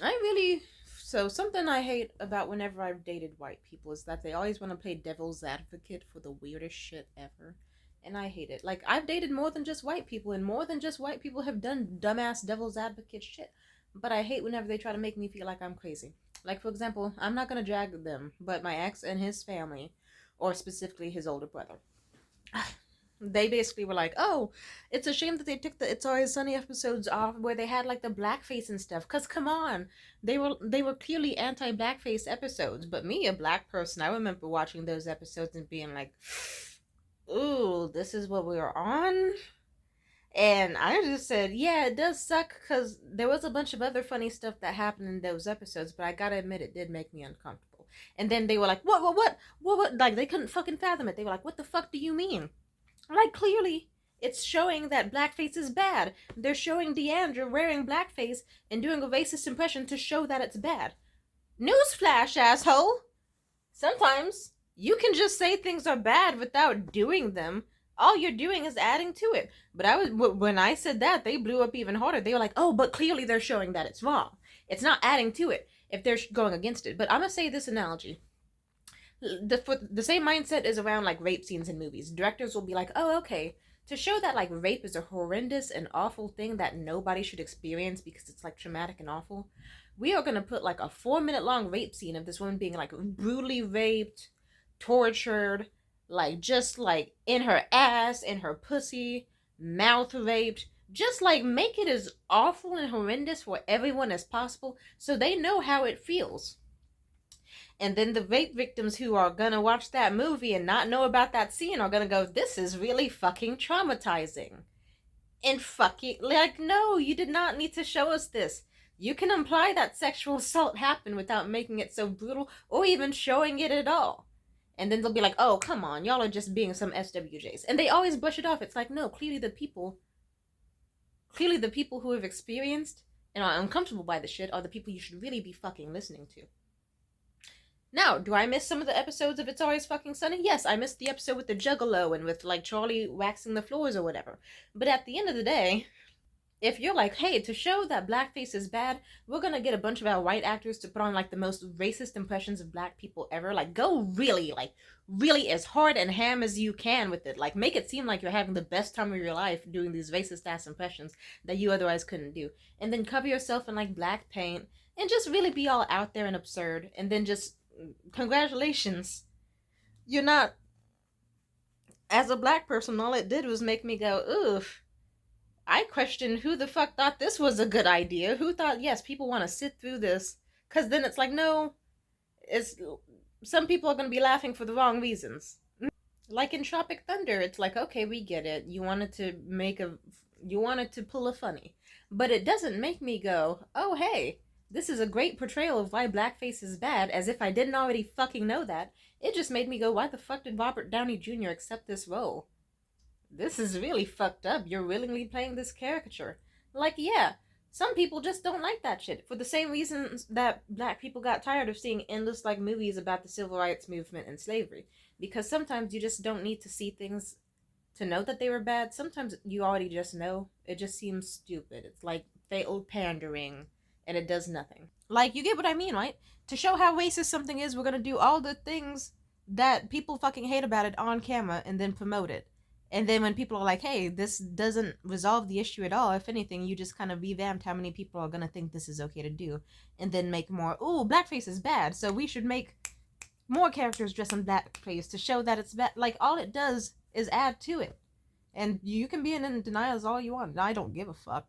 I really. So, something I hate about whenever I've dated white people is that they always want to play devil's advocate for the weirdest shit ever. And I hate it. Like, I've dated more than just white people, and more than just white people have done dumbass devil's advocate shit. But I hate whenever they try to make me feel like I'm crazy. Like, for example, I'm not gonna drag them, but my ex and his family, or specifically his older brother, they basically were like, "Oh, it's a shame that they took the It's Always Sunny episodes off where they had like the blackface and stuff. Cause come on, they were clearly anti-blackface episodes. But me, a black person, I remember watching those episodes and being like, ooh, this is what we are on." And I just said, yeah, it does suck because there was a bunch of other funny stuff that happened in those episodes, but I gotta admit, it did make me uncomfortable. And then they were like, what? Like, they couldn't fucking fathom it. They were like, what the fuck do you mean? Like, clearly, it's showing that blackface is bad. They're showing Deandra wearing blackface and doing a racist impression to show that it's bad. Newsflash, asshole! Sometimes you can just say things are bad without doing them. All you're doing is adding to it. But when I said that, they blew up even harder. They were like, "Oh, but clearly they're showing that it's wrong. It's not adding to it if they're going against it." But I'm gonna say this analogy: the same mindset is around like rape scenes in movies. Directors will be like, "Oh, okay, to show that like rape is a horrendous and awful thing that nobody should experience because it's like traumatic and awful, we are gonna put like a 4 minute long rape scene of this woman being like brutally raped, tortured, like just like in her ass, in her pussy, mouth raped." Just like make it as awful and horrendous for everyone as possible so they know how it feels. And then the rape victims who are gonna watch that movie and not know about that scene are gonna go, "This is really fucking traumatizing." And fucking, like, no, you did not need to show us this. You can imply that sexual assault happened without making it so brutal or even showing it at all. And then they'll be like, "Oh, come on, y'all are just being some SWJs." And they always brush it off. It's like, no, clearly the people who have experienced and are uncomfortable by the shit are the people you should really be fucking listening to. Now, do I miss some of the episodes of It's Always Fucking Sunny? Yes, I missed the episode with the Juggalo and with like Charlie waxing the floors or whatever. But at the end of the day, if you're like, "Hey, to show that blackface is bad, we're gonna get a bunch of our white actors to put on like the most racist impressions of black people ever," like, go really, like, really as hard and ham as you can with it. Like, make it seem like you're having the best time of your life doing these racist ass impressions that you otherwise couldn't do. And then cover yourself in like black paint and just really be all out there and absurd. And then just, congratulations. You're not, as a black person, all it did was make me go, oof. I question who the fuck thought this was a good idea. Who thought, yes, people want to sit through this? Because then it's like, no, it's some people are going to be laughing for the wrong reasons. Like in Tropic Thunder, it's like, okay, we get it. You wanted to pull a funny, but it doesn't make me go, "Oh, hey, this is a great portrayal of why blackface is bad," as if I didn't already fucking know that. It just made me go, "Why the fuck did Robert Downey Jr. accept this role? This is really fucked up. You're willingly playing this caricature." Like, yeah, some people just don't like that shit for the same reasons that black people got tired of seeing endless like movies about the civil rights movement and slavery. Because sometimes you just don't need to see things to know that they were bad. Sometimes you already just know. It just seems stupid. It's like fatal pandering and it does nothing. Like, you get what I mean, right? To show how racist something is, we're gonna do all the things that people fucking hate about it on camera and then promote it. And then when people are like, "Hey, this doesn't resolve the issue at all. If anything, you just kind of revamped how many people are gonna think this is okay to do." And then make more, "Ooh, blackface is bad, so we should make more characters dress in blackface to show that it's bad." Like, all it does is add to it. And you can be in denial as all you want. I don't give a fuck.